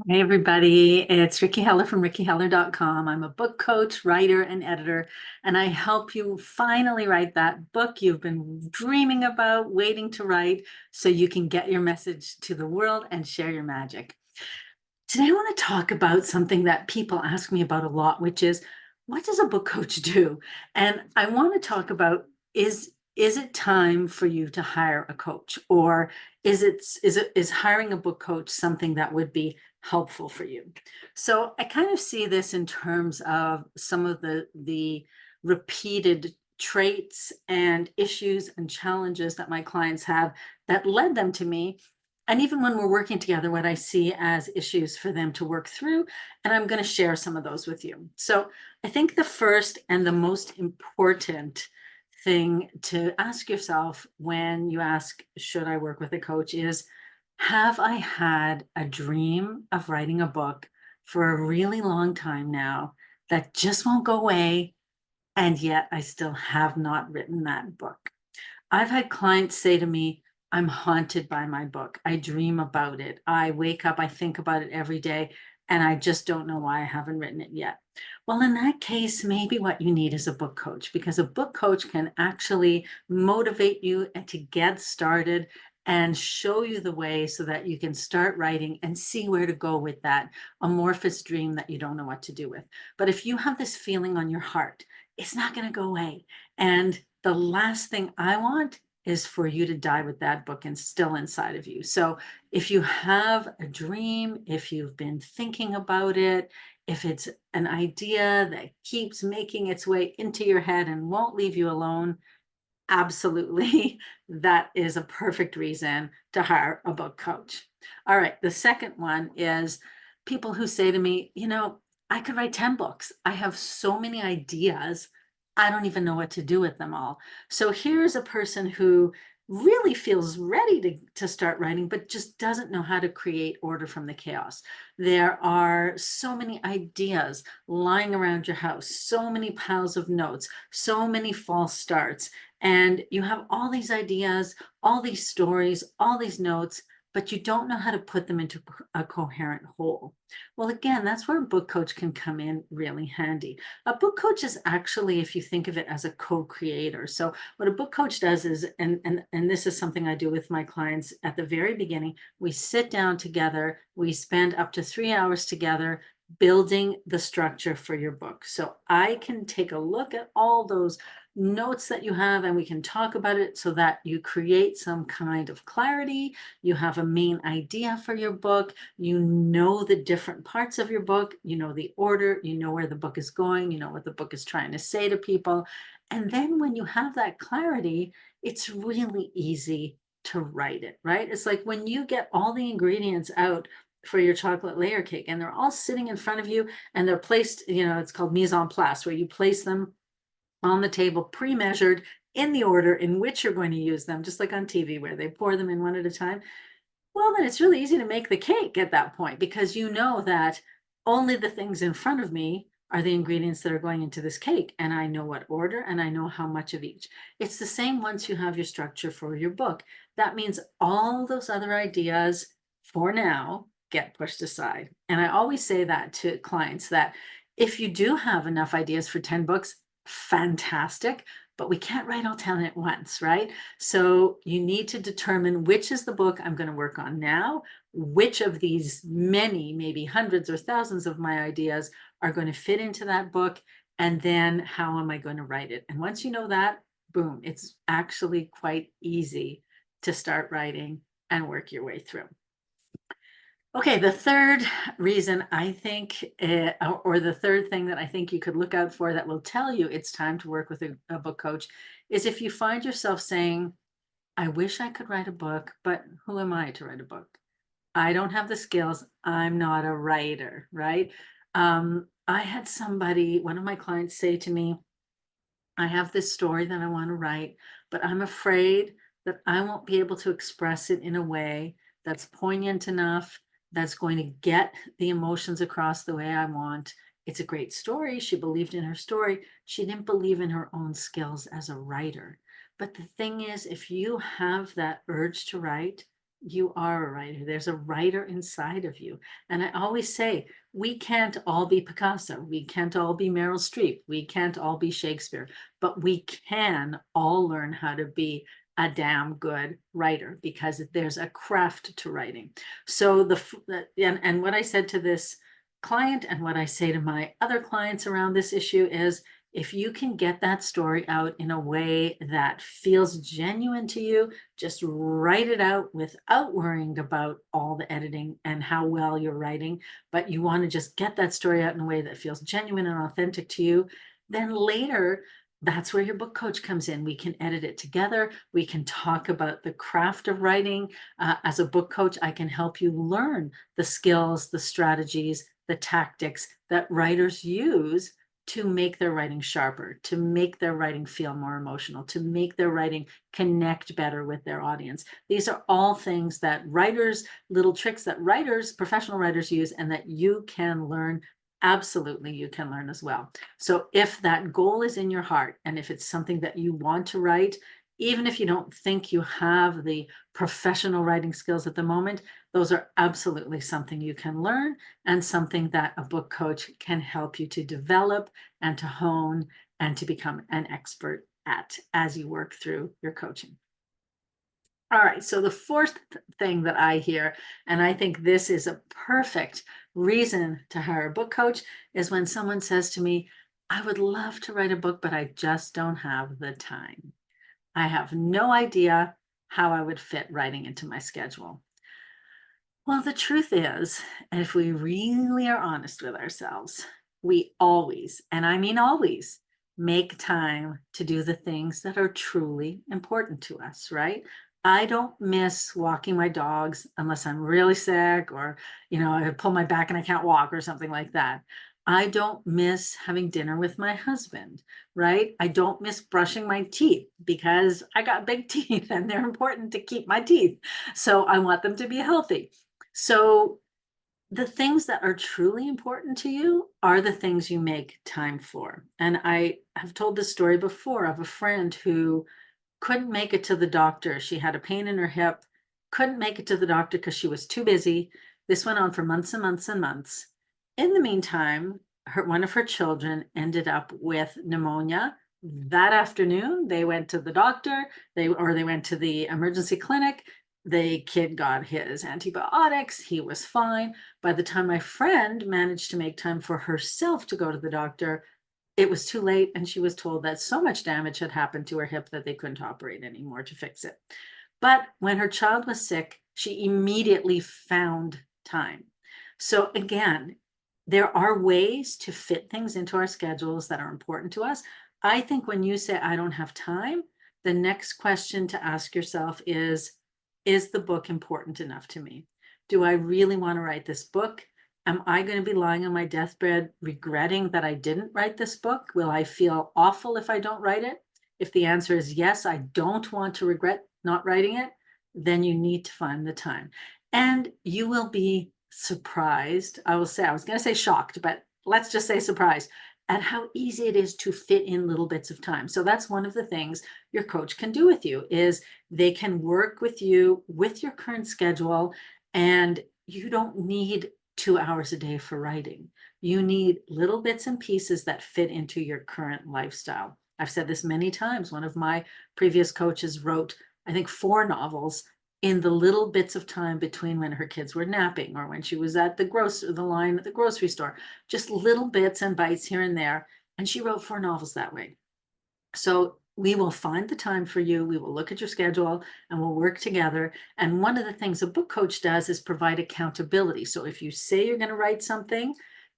Hey everybody, it's Ricky Heller from rickyheller.com. I'm a book coach, writer, and editor, and I help you finally write that book you've been dreaming about, waiting to write, so you can get your message to the world and share your magic. Today, I want to talk about something that people ask me about a lot, which is what does a book coach do? And I want to talk about is it time for you to hire a coach, or is hiring a book coach something that would be helpful for you? So I kind of see this in terms of some of the repeated traits and issues and challenges that my clients have that led them to me, and even when we're working together, what I see as issues for them to work through. And I'm going to share some of those with you. So I think the first and the most important thing to ask yourself when you ask, should I work with a coach, is, have I had a dream of writing a book for a really long time now that just won't go away? And yet I still have not written that book. I've had clients say to me, I'm haunted by my book. I dream about it. I wake up, I think about it every day, and I just don't know why I haven't written it yet. Well, in that case, maybe what you need is a book coach, because a book coach can actually motivate you to get started and show you the way so that you can start writing and see where to go with that amorphous dream that you don't know what to do with. But if you have this feeling on your heart, it's not going to go away. And the last thing I want is for you to die with that book and still inside of you. So if you have a dream, if you've been thinking about it, if it's an idea that keeps making its way into your head and won't leave you alone, absolutely, that is a perfect reason to hire a book coach. All right, the second one is people who say to me, I could write 10 books. I have so many ideas. I don't even know what to do with them all. So here's a person who really feels ready to start writing, but just doesn't know how to create order from the chaos. There are so many ideas lying around your house, so many piles of notes, so many false starts, and you have all these ideas, all these stories, all these notes, but you don't know how to put them into a coherent whole. Well, again, that's where a book coach can come in really handy. A book coach is actually, if you think of it as a co-creator. So what a book coach does is, and this is something I do with my clients at the very beginning, we sit down together, we spend up to 3 hours together building the structure for your book. So I can take a look at all those notes that you have and we can talk about it so that you create some kind of clarity. You have a main idea for your book. You know the different parts of your book. You know the order. You know where the book is going. You know what the book is trying to say to people. And then when you have that clarity, it's really easy to write it, right? It's like when you get all the ingredients out for your chocolate layer cake and they're all sitting in front of you and they're placed, it's called mise en place, where you place them on the table, pre-measured in the order in which you're going to use them, just like on TV where they pour them in one at a time. Well, then it's really easy to make the cake at that point, because you know that only the things in front of me are the ingredients that are going into this cake. And I know what order and I know how much of each. It's the same once you have your structure for your book. That means all those other ideas for now get pushed aside. And I always say that to clients, that if you do have enough ideas for 10 books, fantastic, but we can't write all 10 at once, right? So you need to determine which is the book I'm going to work on now, which of these many, maybe hundreds or thousands of my ideas are going to fit into that book, and then how am I going to write it? And once you know that, boom, it's actually quite easy to start writing and work your way through. Okay, the third reason I think, or the third thing that I think you could look out for that will tell you it's time to work with a book coach, is if you find yourself saying, I wish I could write a book, but who am I to write a book? I don't have the skills. I'm not a writer, right? I had somebody, one of my clients, say to me, I have this story that I want to write, but I'm afraid that I won't be able to express it in a way that's poignant enough, that's going to get the emotions across the way I want. It's a great story. She believed in her story. She didn't believe in her own skills as a writer. But the thing is, if you have that urge to write, you are a writer. There's a writer inside of you. And I always say, we can't all be Picasso. We can't all be Meryl Streep. We can't all be Shakespeare, but we can all learn how to be a damn good writer because there's a craft to writing. So and what I said to this client and what I say to my other clients around this issue is, if you can get that story out in a way that feels genuine to you, just write it out without worrying about all the editing and how well you're writing, but you want to just get that story out in a way that feels genuine and authentic to you, then later, that's where your book coach comes in. We can edit it together. We can talk about the craft of writing. As a book coach, I can help you learn the skills, the strategies, the tactics that writers use to make their writing sharper, to make their writing feel more emotional, to make their writing connect better with their audience. These are all things that writers, little tricks that writers, professional writers use, and that you can learn. Absolutely, you can learn as well. So if that goal is in your heart, and if it's something that you want to write, even if you don't think you have the professional writing skills at the moment, those are absolutely something you can learn and something that a book coach can help you to develop and to hone and to become an expert at as you work through your coaching. All right, so the fourth thing that I hear, and I think this is a perfect reason to hire a book coach, is when someone says to me, I would love to write a book, but I just don't have the time. I have no idea how I would fit writing into my schedule. Well, the truth is, if we really are honest with ourselves, we always, and I mean always, make time to do the things that are truly important to us, right? I don't miss walking my dogs unless I'm really sick or, I pull my back and I can't walk or something like that. I don't miss having dinner with my husband, right? I don't miss brushing my teeth because I got big teeth and they're important to keep my teeth. So I want them to be healthy. So the things that are truly important to you are the things you make time for. And I have told this story before of a friend who couldn't make it to the doctor. She had a pain in her hip, couldn't make it to the doctor because she was too busy. This went on for months and months and months. In the meantime, one of her children ended up with pneumonia. That afternoon, they went to the doctor, they went to the emergency clinic. The kid got his antibiotics. He was fine. By the time my friend managed to make time for herself to go to the doctor, it was too late, and she was told that so much damage had happened to her hip that they couldn't operate anymore to fix it. But when her child was sick, she immediately found time. So again, there are ways to fit things into our schedules that are important to us. I think when you say, I don't have time, the next question to ask yourself is the book important enough to me? Do I really want to write this book? Am I going to be lying on my deathbed regretting that I didn't write this book? Will I feel awful if I don't write it? If the answer is yes, I don't want to regret not writing it, then you need to find the time. And you will be surprised. I was going to say shocked, but let's just say surprised at how easy it is to fit in little bits of time. So that's one of the things your coach can do with you is they can work with you with your current schedule, and you don't need 2 hours a day for writing. You need little bits and pieces that fit into your current lifestyle. I've said this many times. One of my previous coaches wrote, I think, 4 novels in the little bits of time between when her kids were napping or when she was at the line at the grocery store, just little bits and bites here and there. And she wrote 4 novels that way. So we will find the time for you. We will look at your schedule and we'll work together. And one of the things a book coach does is provide accountability. So if you say you're going to write something,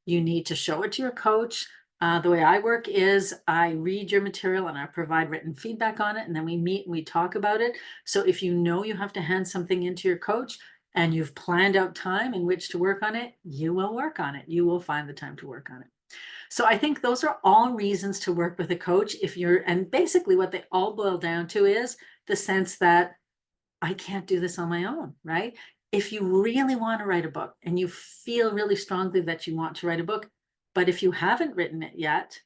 you need to show it to your coach. The way I work is I read your material and I provide written feedback on it, and then we meet and we talk about it. So if you know you have to hand something into your coach and you've planned out time in which to work on it, you will work on it. You will find the time to work on it. So I think those are all reasons to work with a coach and basically what they all boil down to is the sense that I can't do this on my own, right? If you really want to write a book and you feel really strongly that you want to write a book, but if you haven't written it yet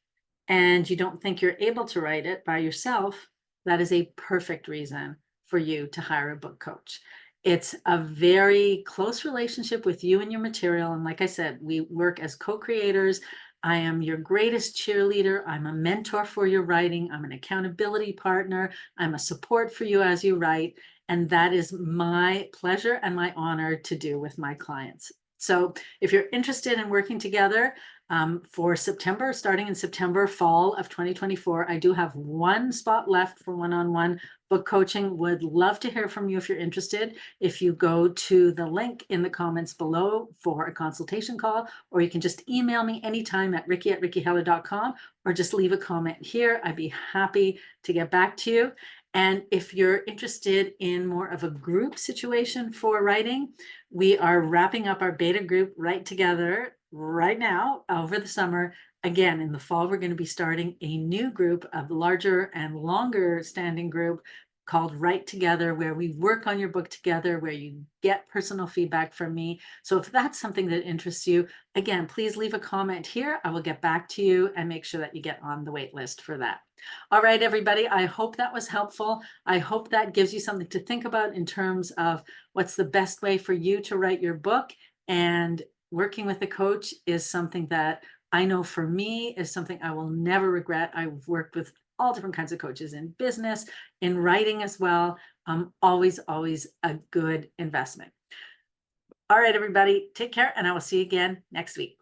and you don't think you're able to write it by yourself, that is a perfect reason for you to hire a book coach. It's a very close relationship with you and your material. And like I said, we work as co-creators. I am your greatest cheerleader. I'm a mentor for your writing. I'm an accountability partner. I'm a support for you as you write. And that is my pleasure and my honor to do with my clients. So if you're interested in working together, for September, starting in September, fall of 2024, I do have one spot left for one-on-one book coaching. Would love to hear from you if you're interested. If you go to the link in the comments below for a consultation call, or you can just email me anytime at ricky@rickyheller.com, or just leave a comment here. I'd be happy to get back to you. And if you're interested in more of a group situation for writing, we are wrapping up our beta group Write Together right now over the summer. Again, in the fall, we're going to be starting a new group, a larger and longer standing group called Write Together, where we work on your book together, where you get personal feedback from me. So if that's something that interests you, again, please leave a comment here. I will get back to you and make sure that you get on the wait list for that. All right, everybody, I hope that was helpful. I hope that gives you something to think about in terms of what's the best way for you to write your book. And working with a coach is something that I know for me is something I will never regret. I've worked with all different kinds of coaches in business, in writing as well. Always, always a good investment. All right, everybody, take care, and I will see you again next week.